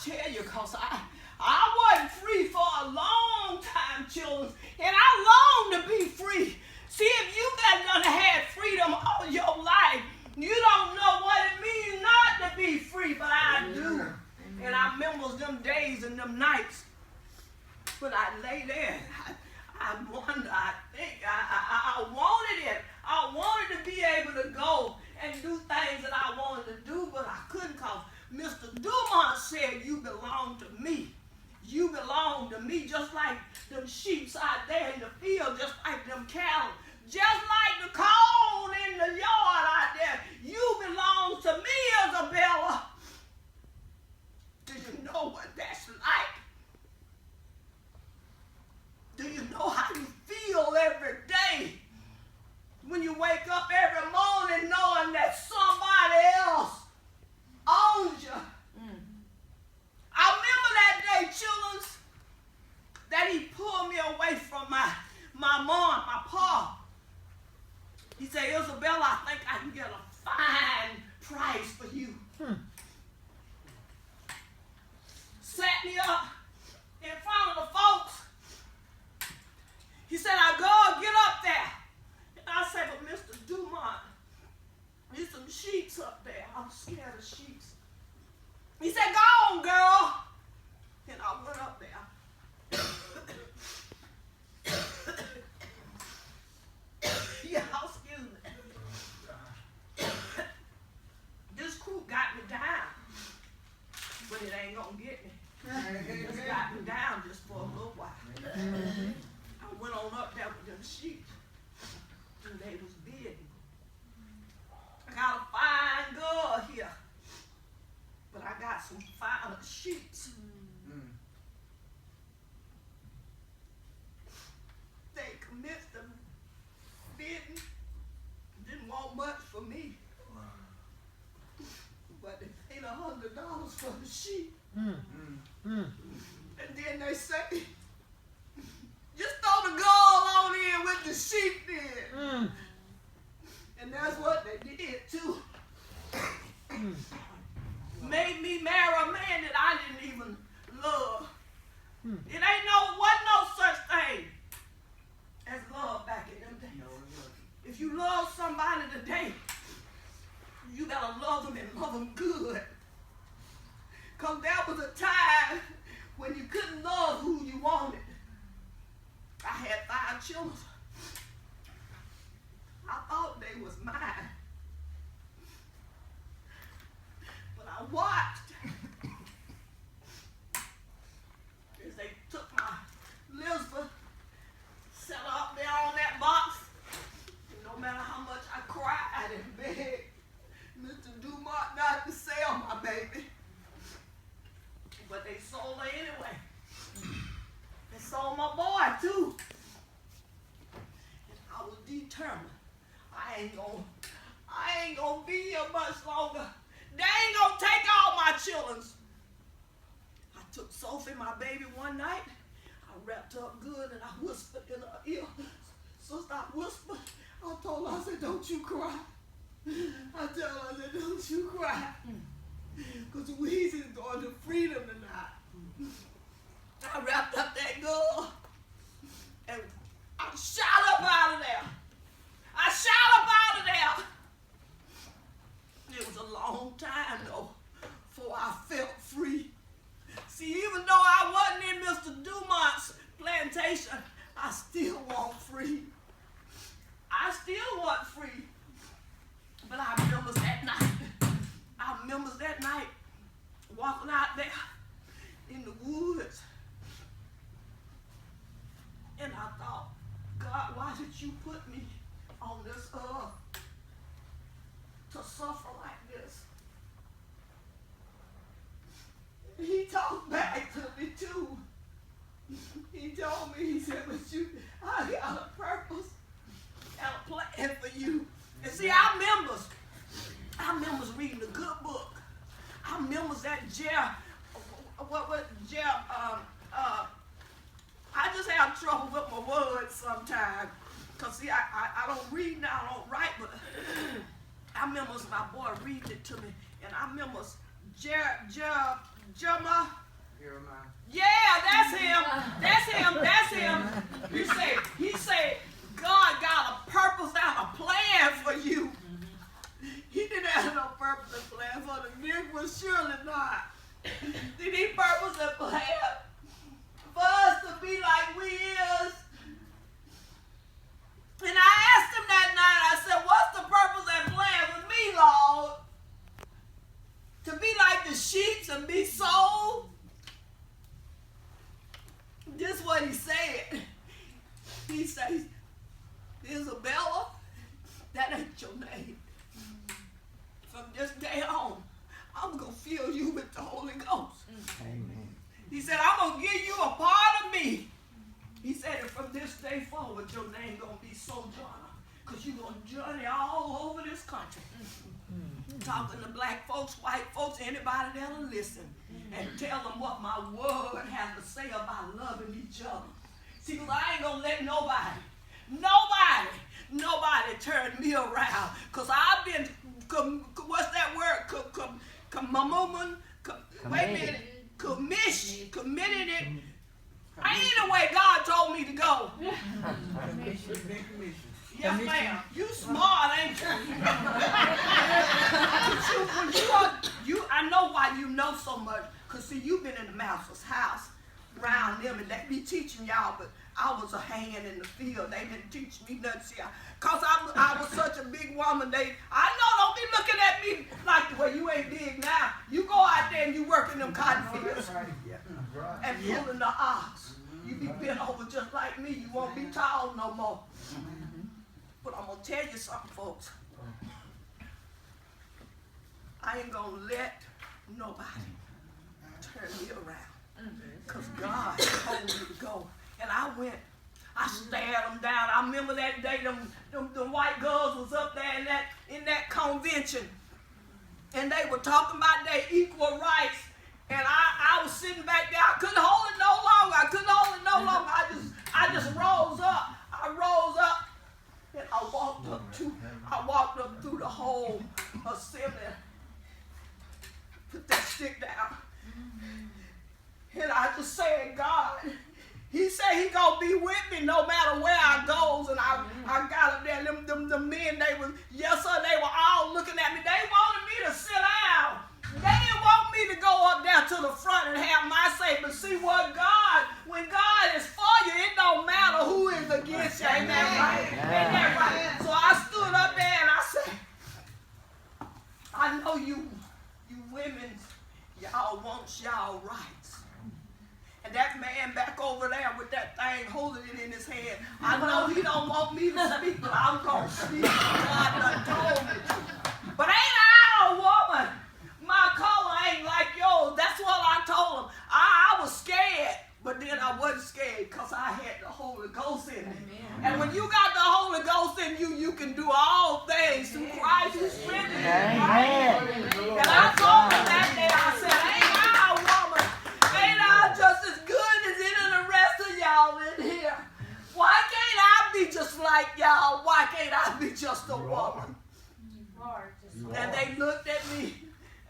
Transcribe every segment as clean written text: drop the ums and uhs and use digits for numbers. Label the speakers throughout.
Speaker 1: tell you, because I wasn't free for a long time, children, and I long to be free. See, if you got done had freedom all your life, you don't know what it means not to be free, but I do. Amen. And I remember them days and them nights when I lay there. I wonder, I think, I wanted it. I wanted to be able to go and do things that I wanted to do, but I couldn't, because Mr. Dumont said, you belong to me. You belong to me, just like them sheep out there in the field, just like them cattle, just like the corn in the yard out there. You belong to me, Isabella. Do you know what that's like? Do you know how you feel every day when you wake up every morning knowing that somebody else owns you? I remember that day, children, that he pulled me away from my mom, my pa. He said, Isabella, I think I can get a fine price for you. Set me up in front of the folks. He said, I go, get up there. And I said, but Mr. Dumont, there's some sheets up there. I'm scared of sheets. He said, go on, girl. And I went up there. Yeah, excuse me. This crew got me down, but it ain't gonna get me. It's got me down just for a little while. I went on up there with them sheep, and they was big. I got a fine girl here, but I got some finer sheets. They commenced them bidding, didn't want much for me, but they paid $100 for the sheep. And then they say, just throw the gold on in with the sheep then. And that's what they did too. Made me marry a man that I didn't even love. It wasn't no such thing as love back in them days. If you love somebody today, you gotta love them and love them good. Because there was a time when you couldn't love who you wanted. I had 5 children. I thought they was mine. But I watched as they took my Elizabeth, set her up there on that box. And no matter how much I cried and begged Mr. Dumont not to sell my baby, but they sold her anyway. They sold my boy too. And I was determined. I ain't gonna be here much longer. They ain't gonna take all my children. I took Sophie, my baby, one night. I wrapped her up good and I whispered in her ear. Sister, I whispered. I told her, I said, don't you cry. I told her, I said, don't you cry. Because Louise is going to freedom tonight. I wrapped up that girl and I shot up out of there. I shot up out of there. It was a long time though before I felt free. See, even though I wasn't in Mr. Dumont's plantation, I still want free. I still want free. But I remember that night. I remember that night walking out there in the woods. And I thought, God, why did you put me on this earth to suffer like this? He talked back to me too. He told me, he said, but I got a purpose and a plan for you. And see, I remember reading the good book. I remember that I just have trouble with my words sometimes. Because see, I don't read now, I don't write, but I remember my boy reading it to me. And I remember Jeremiah.
Speaker 2: Yeah,
Speaker 1: that's him. He said, God got a purpose and a plan for you. He didn't have no purpose and plan for the nigga, surely not. Did he purpose and plan for us to be like we is? And I asked him that night, I said, what's the purpose and plan with me, Lord? To be like the sheep and be sold? This is what he said. He says, Isabella, that ain't your name. From this day on, I'm going to fill you with the Holy Ghost. Amen. He said, I'm going to give you a part of me. He said, and from this day forward, your name going to be Sojourner, because you're going to journey all over this country. Talking to black folks, white folks, anybody that'll listen, and tell them what my word has to say about loving each other. See, because I ain't going to let nobody turn me around, because I've been, what's that word? Wait a minute. Committed it. Ain't the way God told me to go. Yes, ma'am. You smart, ain't you? I know why you know so much. Because, see, you've been in the master's house around them, and they be teaching y'all, but I was a hand in the field. They didn't teach me nothing. See, because I was such a big woman, I know, don't be looking at me like the way you ain't big now. You go out there and you work in them cotton fields and pulling the ox. You be bent over just like me. You won't be tall no more. But I'm going to tell you something, folks. I ain't going to let nobody turn me around. Because God told me to go. And I went. I stared them down. I remember that day them white girls was up there in that convention. And they were talking about their equal rights. And I was sitting back there. I couldn't hold it no longer. I just rose up. I rose up. And I walked up through the whole assembly. Put that stick down. And I just said, God, he said he gonna be with me no matter where I goes. And I got up there, them men, they were all looking at me. They wanted me to sit down. They didn't want me to go up there to the front and have my say. But see what when God is for you, it don't matter who is against you. Ain't that right? Ain't that right? So I stood up there and I said, I know you women, y'all want y'all rights. And that man back over there with that thing holding it in his hand, I know he don't want me to speak, but I'm going to speak. God done told me to. But ain't I a woman? My color ain't like yours. That's what I told him. I was scared, but then I wasn't scared because I had the Holy Ghost in me. And when you got the Holy Ghost in you, you can do all things through Christ who strengthens you. Right? And I told him that day, I said, ain't I a woman? Ain't I just as good as any of the rest of y'all in here? Why can't I be just like y'all? Why can't I be just a woman? And they looked at me.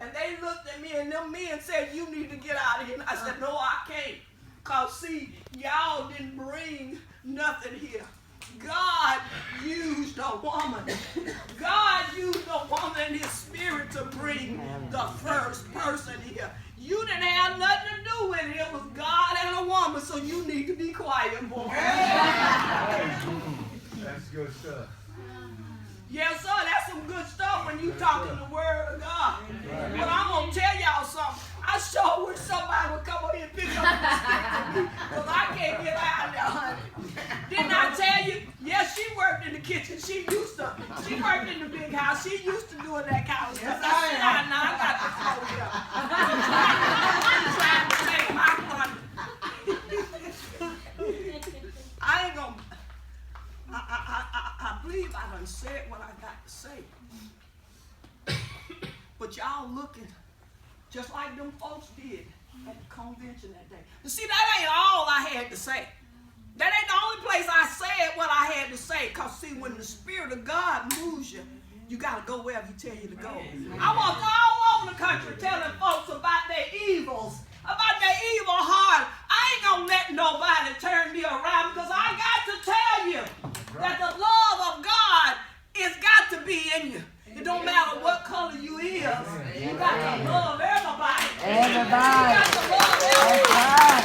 Speaker 1: And them men said, you need to get out of here. And I said, no, I can't. Because, see, y'all didn't bring nothing here. God used a woman. God used a woman in his spirit to bring the first person here. You didn't have nothing to do with it. It was God and a woman, so you need to be quiet, boy.
Speaker 2: That's good stuff.
Speaker 1: Yes, sir, that's some good stuff when you talking the word of God. Right. But I'm going to tell y'all something. I sure wish somebody would come over here and pick up and stick to me, because I can't get out there, honey. Didn't I tell you? Yes, she worked in the kitchen. She worked in the big house. She used to doing that kind of stuff. I got to throw you up. I'm trying to take my money. I ain't going to. I believe I done said what I got to say. But y'all looking just like them folks did at the convention that day. But see, that ain't all I had to say. That ain't the only place I said what I had to say. Because see, when the Spirit of God moves you, you got to go wherever he tell you to go. I was all on the country telling folks about their evils, about their evil heart. I ain't gonna let nobody turn me around, because I got to tell you that the love of God is got to be in you. It don't matter what color you is. You got to love everybody. You got to love everybody.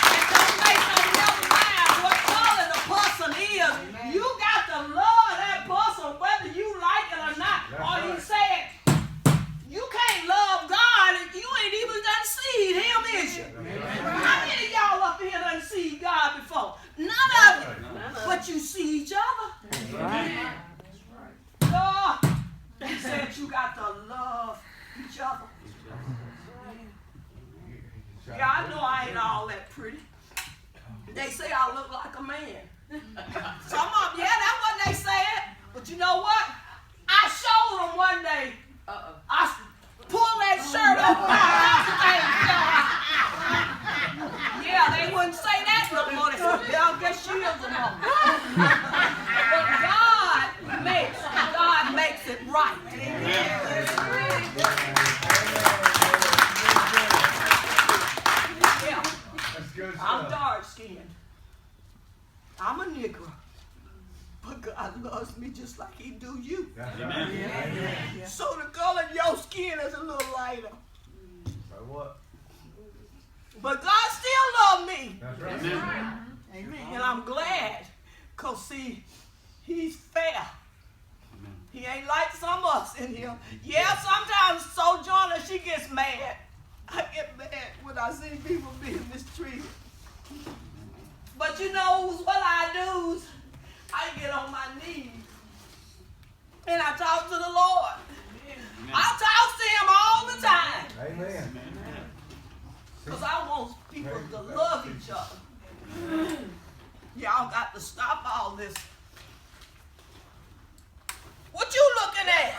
Speaker 1: And don't make no never mind what color the person is. You got to love that person whether you like it or not. Or he said, you can't love God if you ain't even done seen him, is you? How many of y'all up here done seen God before? None of you. But you see each other. Lord, he said you got to love each other. Yeah, I know I ain't all that pretty. They say I look like a man. Some of them, yeah, that's what they said. But you know what? I showed them one day. I pulled that shirt up my yeah, they wouldn't say that no more. They said, yeah, I guess she is a woman. But God makes it right. Yeah. I'm dark skinned. I'm a Negro. But God loves me just like he do you.
Speaker 2: Amen.
Speaker 1: Yeah. So the color of your skin is a little lighter.
Speaker 2: So what?
Speaker 1: But God still loves me.
Speaker 2: That's right.
Speaker 1: Amen. And I'm glad. Because, see, he's fair. He ain't like some of us in here. Yeah, sometimes Sojourner, she gets mad. I get mad when I see people being mistreated. But you know what I do? I get on my knees and I talk to the Lord. I talk to him all the time.
Speaker 2: Amen.
Speaker 1: Because I want people to love each other. Y'all got to stop all this. What you looking at?